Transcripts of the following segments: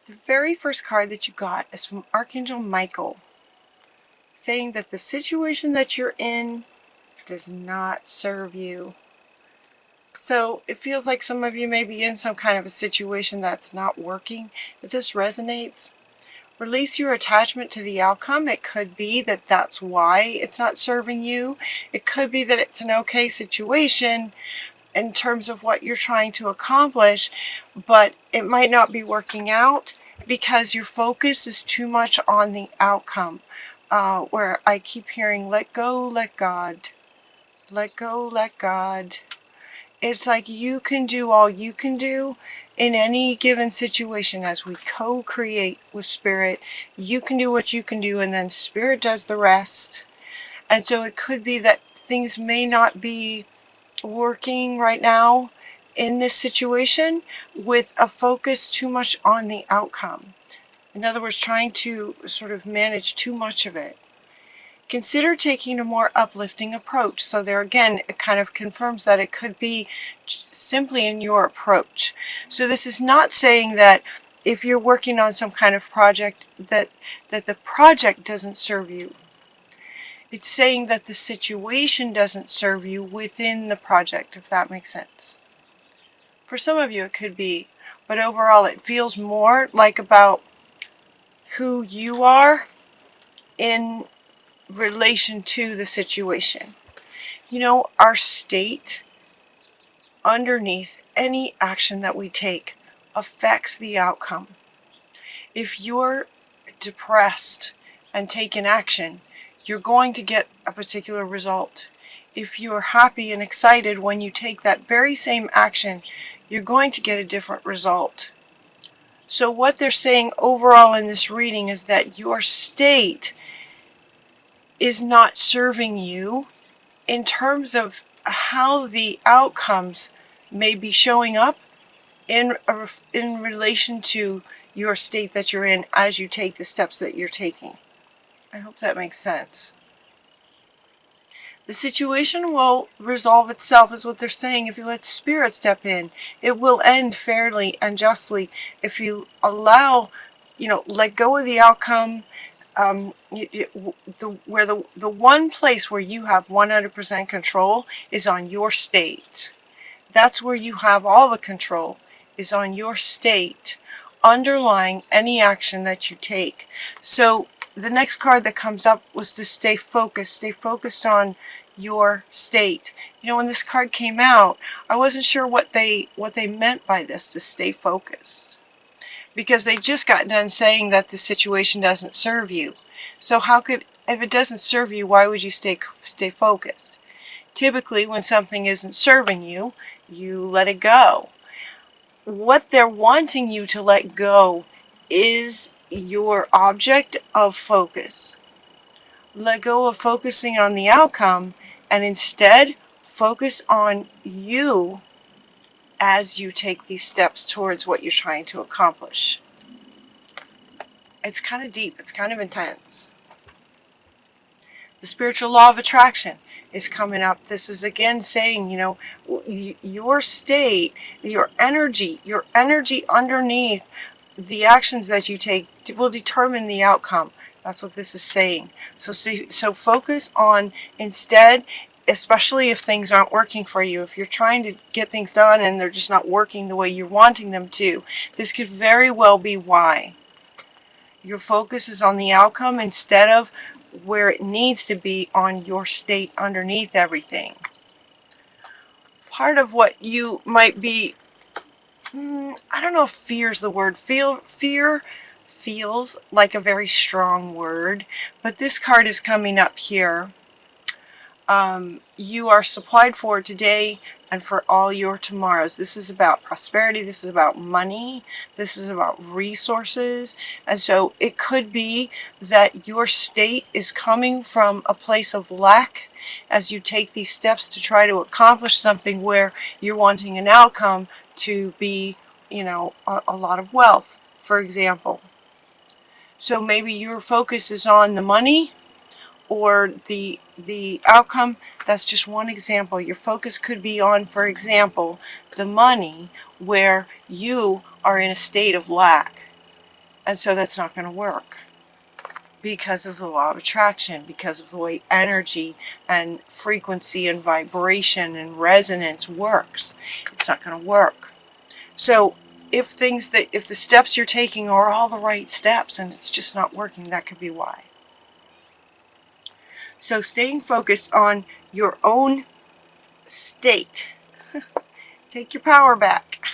The very first card that you got is from Archangel Michael, saying that the situation that you're in does not serve you. So it feels like some of you may be in some kind of a situation that's not working. If this resonates, release your attachment to the outcome. It could be that that's why it's not serving you. It could be that it's an okay situation in terms of what you're trying to accomplish, but it might not be working out because your focus is too much on the outcome. Where I keep hearing, let go, let God. Let go, let God. It's like you can do all you can do in any given situation as we co-create with Spirit. You can do what you can do, and then Spirit does the rest. And so it could be that things may not be working right now in this situation with a focus too much on the outcome. In other words, trying to sort of manage too much of it. Consider taking a more uplifting approach. So there again, it kind of confirms that it could be simply in your approach. So this is not saying that if you're working on some kind of project that the project doesn't serve you. It's saying that the situation doesn't serve you within the project, if that makes sense. For some of you it could be, but overall it feels more like about who you are in relation to the situation. You know, our state underneath any action that we take affects the outcome. If you're depressed and take an action, you're going to get a particular result. If you're happy and excited when you take that very same action, you're going to get a different result. So what they're saying overall in this reading is that your state is not serving you in terms of how the outcomes may be showing up in relation to your state that you're in as you take the steps that you're taking. I hope that makes sense. The situation will resolve itself, is what they're saying, if you let Spirit step in. It will end fairly and justly if you allow, let go of the outcome. The one place where you have 100% control is on your state. That's where you have all the control, is on your state underlying any action that you take. So the next card that comes up was to stay focused on your state. When this card came out, I wasn't sure what they meant by this, to stay focused, because they just got done saying that the situation doesn't serve you. So if it doesn't serve you, why would you stay focused? Typically, when something isn't serving you, you let it go. What they're wanting you to let go is your object of focus. Let go of focusing on the outcome and instead focus on you as you take these steps towards what you're trying to accomplish. It's kind of deep. It's kind of intense. The spiritual law of attraction is coming up. This is again saying, your state, your energy underneath the actions that you take will determine the outcome. That's what this is saying. So focus on, instead, especially if things aren't working for you, if you're trying to get things done and they're just not working the way you're wanting them to, this could very well be why. Your focus is on the outcome instead of where it needs to be, on your state underneath everything. Part of what you might be, I don't know if fear is the word. Fear feels like a very strong word, but this card is coming up here. You are supplied for today and for all your tomorrows. This is about prosperity. This is about money. This is about resources. And so it could be that your state is coming from a place of lack as you take these steps to try to accomplish something where you're wanting an outcome to be, a lot of wealth, for example. So maybe your focus is on the money or the outcome. That's just one example. Your focus could be on, for example, the money, where you are in a state of lack. And so that's not going to work because of the law of attraction, because of the way energy and frequency and vibration and resonance works. It's not going to work. So if the steps you're taking are all the right steps and it's just not working, that could be why. So staying focused on your own state. Take your power back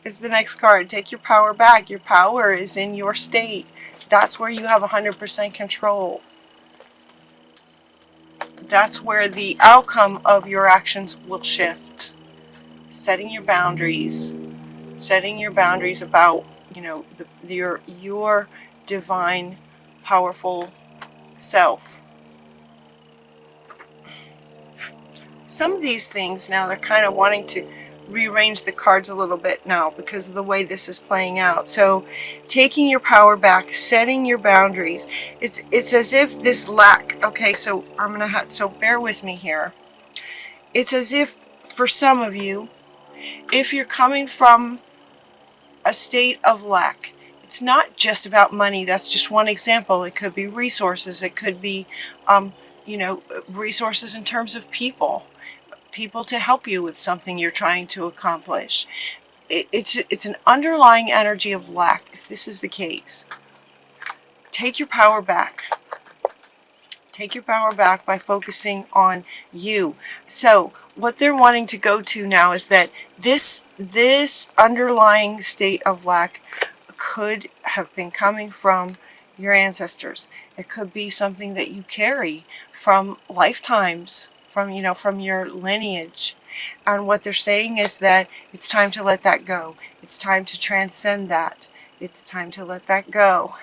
is the next card. Take your power back. Your power is in your state. That's where you have 100% control. That's where the outcome of your actions will shift. Setting your boundaries. Setting your boundaries about, your divine, powerful self. Some of these things now, they're kind of wanting to rearrange the cards a little bit now because of the way this is playing out. So taking your power back, setting your boundaries. It's as if this lack, okay, so I'm going to have, so bear with me here. It's as if for some of you, if you're coming from a state of lack, it's not just about money. That's just one example. It could be resources. It could be, resources in terms of people to help you with something you're trying to accomplish. It's an underlying energy of lack. If this is the case, take your power back. Take your power back by focusing on you. So what they're wanting to go to now is that this underlying state of lack could have been coming from your ancestors. It could be something that you carry from lifetimes, from your lineage. And what they're saying is that it's time to let that go. It's time to transcend that. It's time to let that go.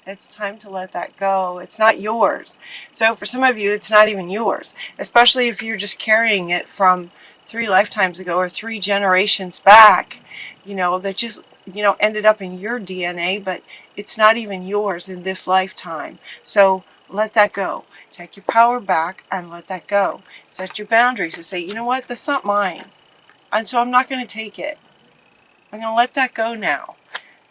It's time to let that go. It's not yours. So for some of you, it's not even yours, especially if you're just carrying it from 3 lifetimes ago or 3 generations back, that just, ended up in your DNA, but it's not even yours in this lifetime. So let that go. Take your power back and let that go. Set your boundaries and say, you know what, that's not mine. And so I'm not going to take it. I'm going to let that go now.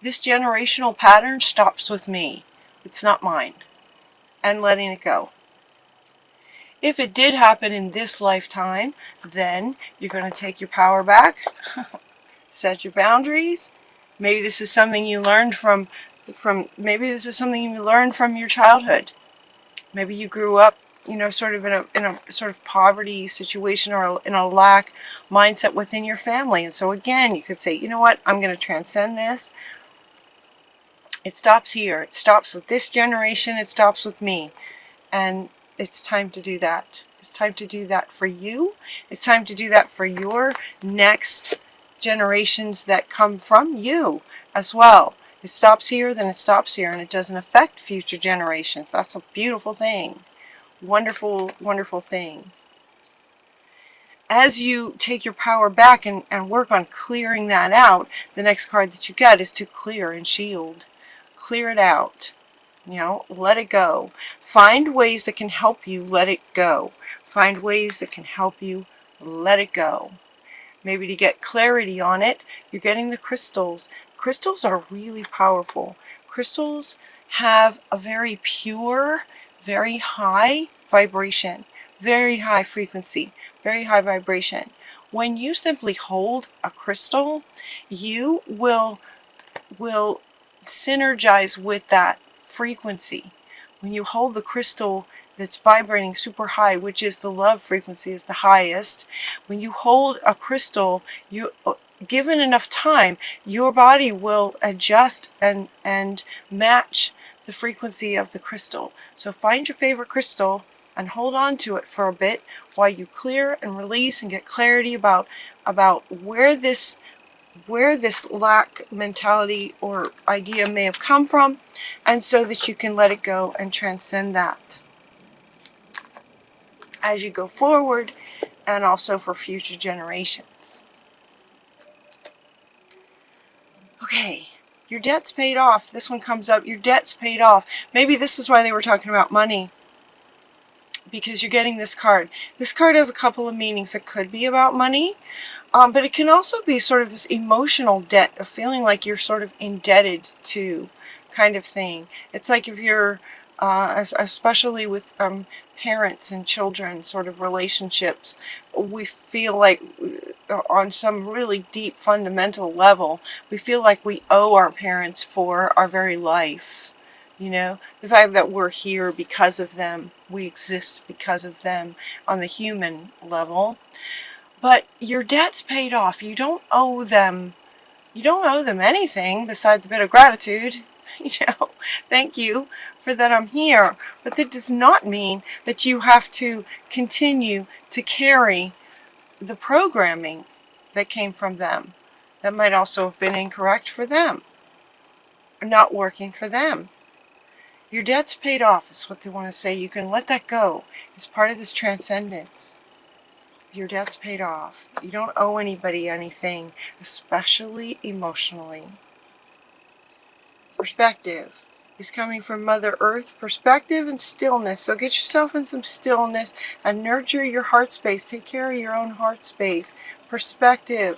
This generational pattern stops with me. It's not mine. And letting it go. If it did happen in this lifetime, then you're going to take your power back, set your boundaries. Maybe this is something you learned from your childhood. Maybe you grew up, sort of in a sort of poverty situation or in a lack mindset within your family. And so again, you could say, you know what, I'm going to transcend this. It stops here. It stops with this generation. It stops with me. And it's time to do that. It's time to do that for you. It's time to do that for your next generations that come from you as well. It stops here, then it stops here, and it doesn't affect future generations. That's a beautiful thing. Wonderful, wonderful thing. As you take your power back and work on clearing that out, the next card that you get is to clear and shield. Clear it out. Let it go. Find ways that can help you let it go. Find ways that can help you let it go. Maybe to get clarity on it, you're getting the crystals. Crystals are really powerful. Crystals have a very pure, very high vibration, very high frequency, very high vibration. When you simply hold a crystal, you will synergize with that frequency. When you hold the crystal that's vibrating super high, which is the love frequency, is the highest. When you hold a crystal, given enough time, your body will adjust and match the frequency of the crystal. So find your favorite crystal and hold on to it for a bit while you clear and release and get clarity about where this lack mentality or idea may have come from, and so that you can let it go and transcend that as you go forward, and also for future generations. Okay, your debt's paid off. This one comes up, your debt's paid off. Maybe this is why they were talking about money, because you're getting this card. This card has a couple of meanings. It could be about money, but it can also be sort of this emotional debt of feeling like you're sort of indebted to kind of thing. It's like if you're, especially with parents and children sort of relationships, we feel like on some really deep fundamental level, we feel like we owe our parents for our very life. You know, the fact that we're here because of them, we exist because of them on the human level. But your debt's paid off. You don't owe them anything besides a bit of gratitude. You know, thank you for that I'm here. But that does not mean that you have to continue to carry the programming that came from them. That might also have been incorrect for them, or not working for them. Your debt's paid off is what they want to say. You can let that go. It's part of this transcendence. Your debt's paid off. You don't owe anybody anything, especially emotionally. Perspective is coming from Mother Earth. Perspective and stillness. So get yourself in some stillness and nurture your heart space. Take care of your own heart space. Perspective.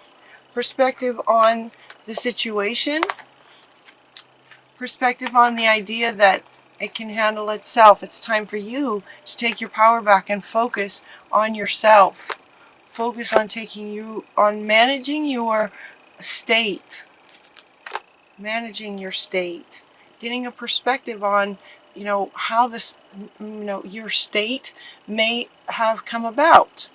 Perspective on the situation. Perspective on the idea that it can handle itself. It's time for you to take your power back and focus on yourself. Focus on managing your state. Managing your state. Getting a perspective on, how this, your state may have come about.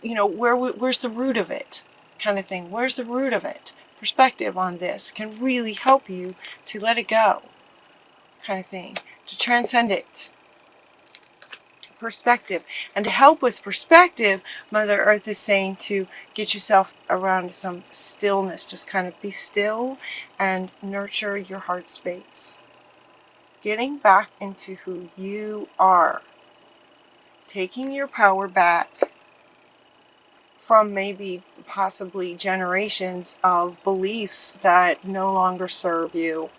Where's the root of it? Kind of thing. Where's the root of it? Perspective on this can really help you to let it go. Kind of thing. To transcend it. Perspective. And to help with perspective, Mother Earth is saying to get yourself around some stillness. Just kind of be still and nurture your heart space. Getting back into who you are. Taking your power back from maybe possibly generations of beliefs that no longer serve you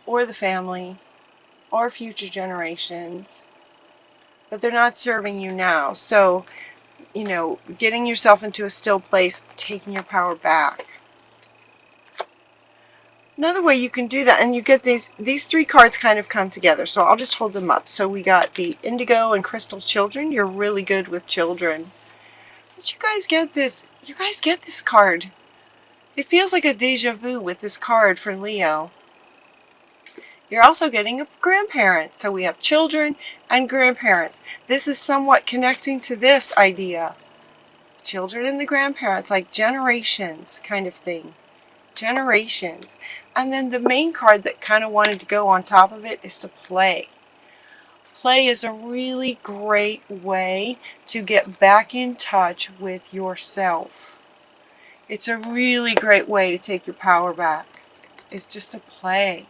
or the family or future generations. But they're not serving you now. So, getting yourself into a still place, taking your power back. Another way you can do that, and you get these three cards kind of come together. So I'll just hold them up. So we got the Indigo and Crystal Children. You're really good with children. Did you guys get this? You guys get this card. It feels like a deja vu with this card for Leo. You're also getting a grandparent. So we have children and grandparents. This is somewhat connecting to this idea. Children and the grandparents, like generations kind of thing. Generations. And then the main card that kind of wanted to go on top of it is to play. Play is a really great way to get back in touch with yourself. It's a really great way to take your power back. It's just to play.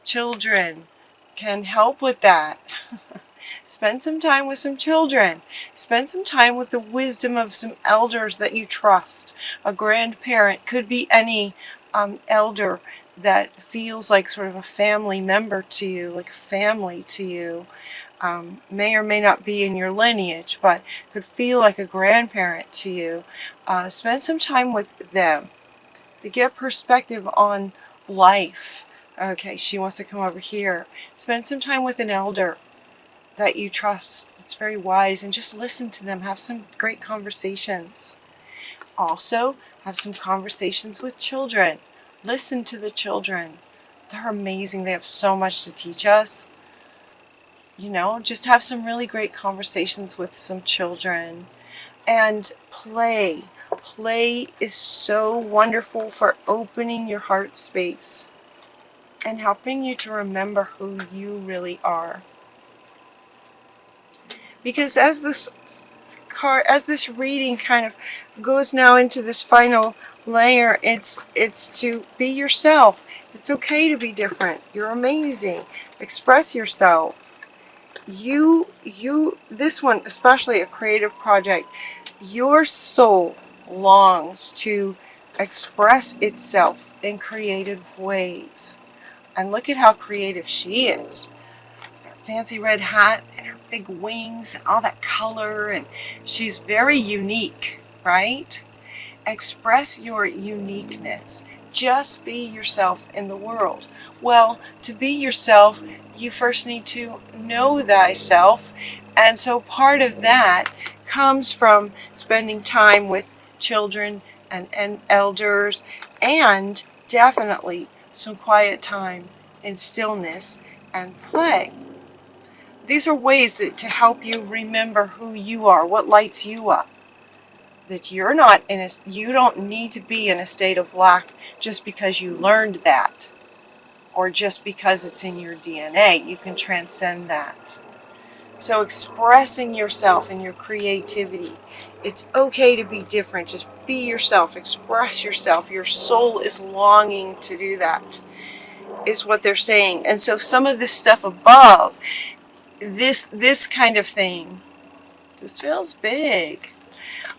Children can help with that. Spend some time with some children. Spend some time with the wisdom of some elders that you trust. A grandparent could be any elder that feels like sort of a family member to you, like a family to you. May or may not be in your lineage, but could feel like a grandparent to you. Spend some time with them to get perspective on life. Okay, she wants to come over here. Spend some time with an elder that you trust, that's very wise, and just listen to them. Have some great conversations. Also, have some conversations with children. Listen to the children. They're amazing. They have so much to teach us. Just have some really great conversations with some children. And play. Play is so wonderful for opening your heart space and helping you to remember who you really are. Because as this reading kind of goes now into this final layer, it's to be yourself. It's okay to be different. You're amazing. Express yourself. This one, especially a creative project, your soul longs to express itself in creative ways. And look at how creative she is. With her fancy red hat and her big wings and all that color, and she's very unique, right? Express your uniqueness. Just be yourself in the world. Well, to be yourself, you first need to know thyself. And so part of that comes from spending time with children and elders, and definitely some quiet time in stillness and play. These are ways to help you remember who you are, what lights you up. That you don't need to be in a state of lack just because you learned that, or just because it's in your DNA. You can transcend that. So expressing yourself and your creativity. It's okay to be different. Just be yourself. Express yourself. Your soul is longing to do that, is what they're saying. And so some of this stuff above, this kind of thing, this feels big.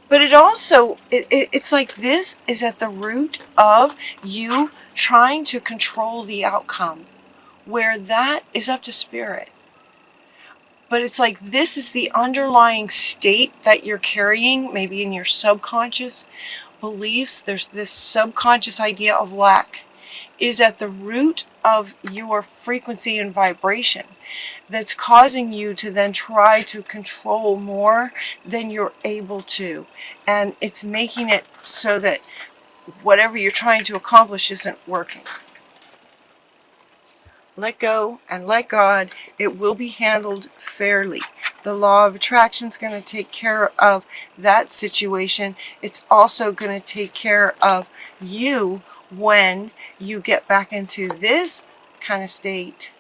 But it also, it's like this is at the root of you trying to control the outcome, where that is up to spirit. But it's like this is the underlying state that you're carrying, maybe in your subconscious beliefs. There's this subconscious idea of lack is at the root of your frequency and vibration that's causing you to then try to control more than you're able to. And it's making it so that whatever you're trying to accomplish isn't working. Let go and let God. It will be handled fairly. The law of attraction is going to take care of that situation. It's also going to take care of you when you get back into this kind of state,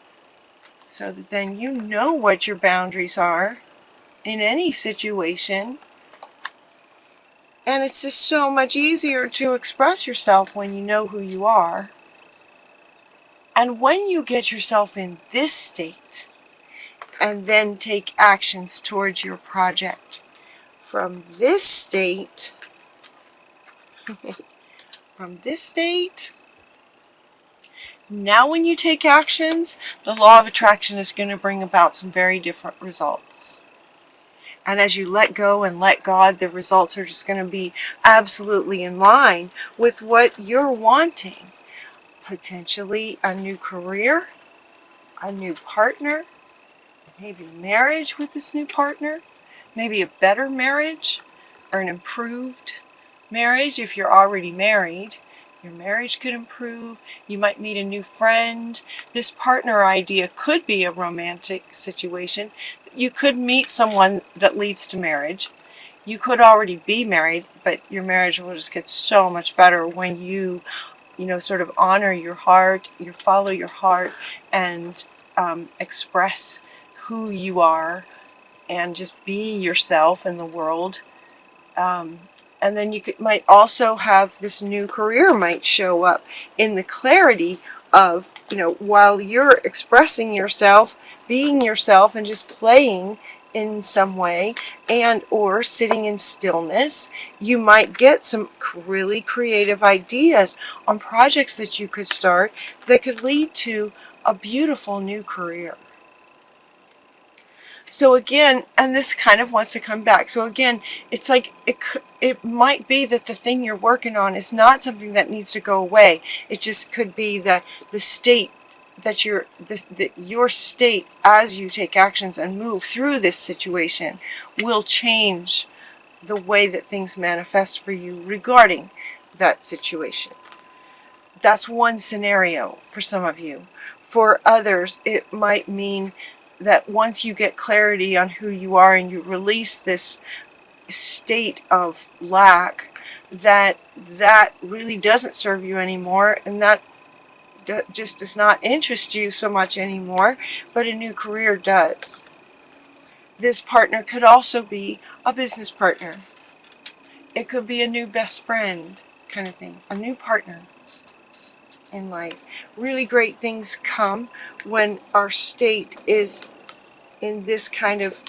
so that then you know what your boundaries are in any situation. And it's just so much easier to express yourself when you know who you are. And when you get yourself in this state, and then take actions towards your project from this state, now when you take actions, the law of attraction is going to bring about some very different results. And as you let go and let God, the results are just going to be absolutely in line with what you're wanting. Potentially a new career, a new partner, maybe marriage with this new partner, maybe a better marriage or an improved marriage. If you're already married, your marriage could improve. You might meet a new friend. This partner idea could be a romantic situation. You could meet someone that leads to marriage. You could already be married, but your marriage will just get so much better when you sort of honor your heart, you follow your heart, and express who you are, and just be yourself in the world. And then you might also have this new career might show up in the clarity of, while you're expressing yourself, being yourself, and just playing in some way, and or sitting in stillness, you might get some really creative ideas on projects that you could start that could lead to a beautiful new career. So again, and this kind of wants to come back. So again, it's like it might be that the thing you're working on is not something that needs to go away. It just could be that the state that your state as you take actions and move through this situation will change the way that things manifest for you regarding that situation. That's one scenario for some of you. For others, it might mean that once you get clarity on who you are and you release this state of lack, that really doesn't serve you anymore, and that just does not interest you so much anymore, but a new career does. This partner could also be a business partner. It could be a new best friend kind of thing, a new partner in life. Really great things come when our state is in this kind of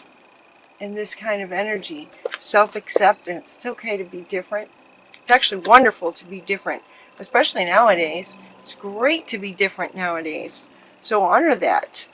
energy. Self-acceptance. It's okay to be different. It's actually wonderful to be different, especially nowadays. It's great to be different nowadays. So honor that.